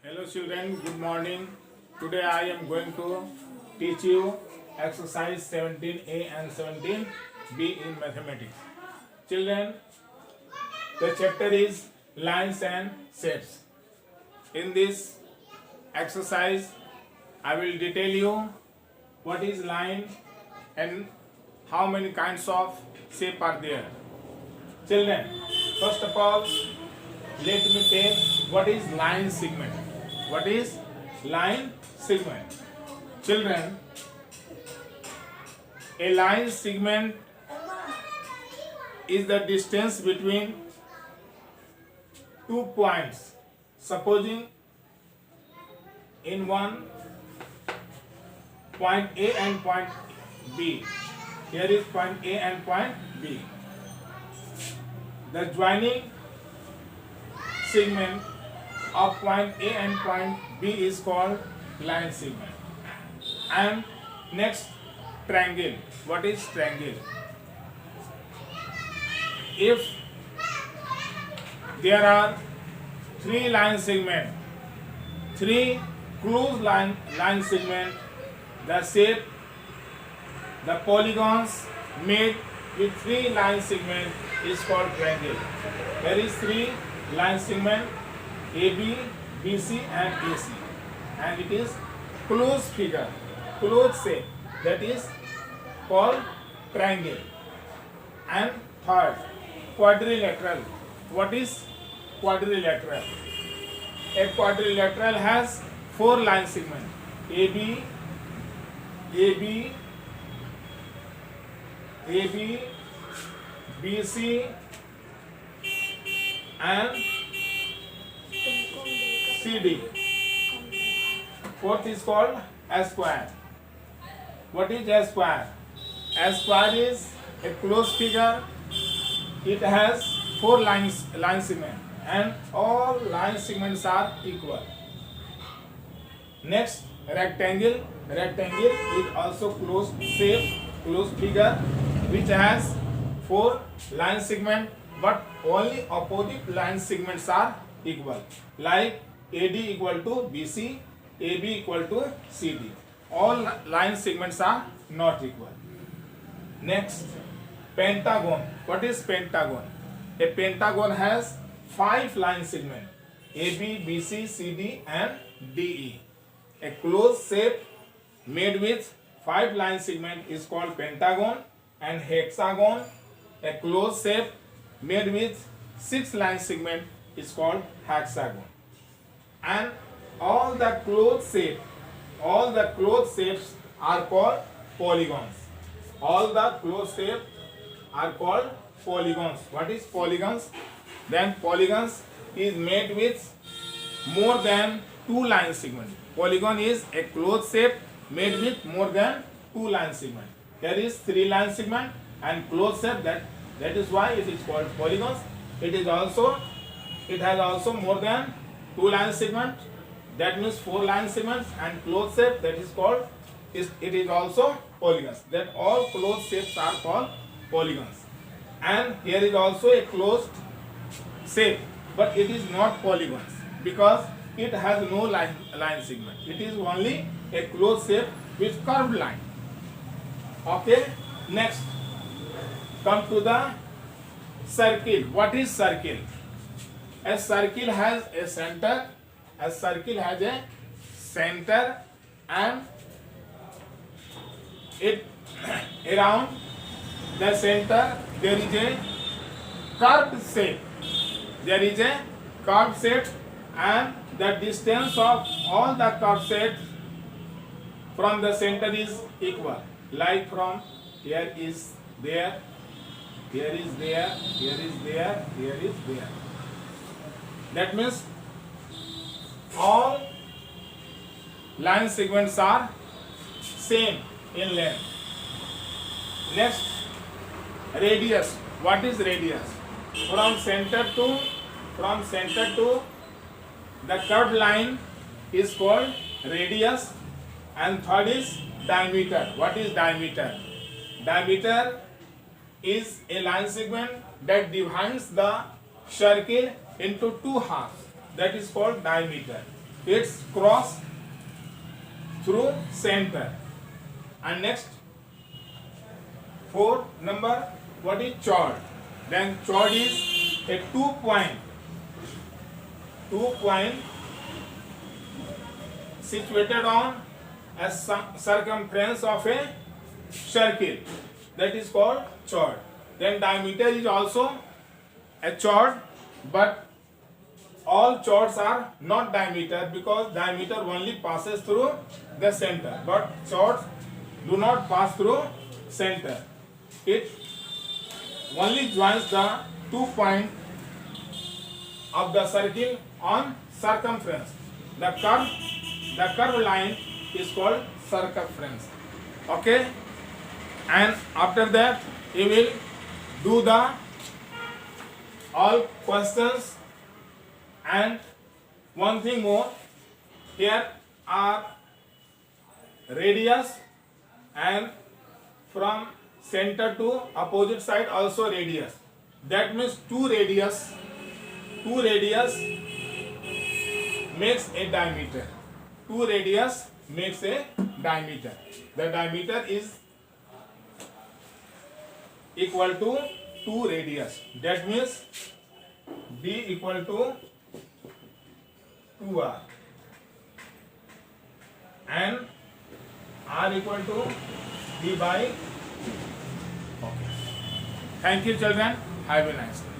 Hello children, good morning. Today I am going to teach you exercise 17A and 17B in mathematics. Children, the chapter is lines and shapes. In this exercise, I will detail you what is line and how many kinds of shape are there. Children, first of all, let me tell what is line segment. What is line segment? Children, a line segment is the distance between 2 points. Supposing in one point A and point B. Here is point A and point B. The joining segment of point A and point B is called line segment. And next, triangle. What is triangle? If there are 3 line segment, 3 close line segment, the shape, the polygons made with 3 line segment is called triangle. There is 3 line segment, AB, BC and AC, and it is closed figure, closed shape, that is called triangle. And third, quadrilateral. What is quadrilateral? A quadrilateral has 4 line segment, AB, AB, AB, BC and CD. Fourth is called A square. What is A square? A square is a closed figure. It has 4 line segment and all line segments are equal. Next, rectangle. Rectangle is also closed shape, closed figure which has 4 line segment, but only opposite line segments are equal. Like AD equal to BC, AB equal to CD. All line segments are not equal. Next, pentagon. What is pentagon? A pentagon has 5 line segments, AB, BC, CD and DE. A closed shape made with 5 line segment is called pentagon, and hexagon, a closed shape made with 6 line segment is called hexagon. And all the closed shapes are called polygons. All the closed shapes are called polygons. What is polygons? Then polygons is made with more than 2 line segments. Polygon is a closed shape made with more than 2 line segments. There is 3 line segment and closed shape, that is why it is called polygons. It has also more than 2 line segments, that means 4 line segments, and closed shape, that is called, it is also polygons. That all closed shapes are called polygons. And here is also a closed shape, but it is not polygons because it has no line segment. It is only a closed shape with curved line. Okay, next, come to the circle. What is circle? A circle has a center. A circle has a center, and it around the center there is a curved shape. There is a curved shape, and the distance of all the curved shapes from the center is equal. Like from here is there, here is there, here is there, here is there. That means all line segments are same in length. Next, radius. What is radius? From center to the curved line is called radius, and third is diameter. What is diameter? Diameter is a line segment that divides the circle into 2 halves. That is called diameter. its cross through center. And next, 4 number, what is chord? Then chord is a 2 point situated on a circumference of a circle, that is called chord. Then diameter is also a chord, but all chords are not diameter because diameter only passes through the center, but chords do not pass through center. It only joins the 2 point of the circle on circumference. The curved line is called circumference. Okay, and after that you will do the all questions. And one thing more, here are radius, and from center to opposite side also radius. That means two radius makes a diameter. Two radius makes a diameter. The diameter is equal to 2 radius. That means D equal to 2R and R equal to D by. Okay. Thank you, children. Have a nice day.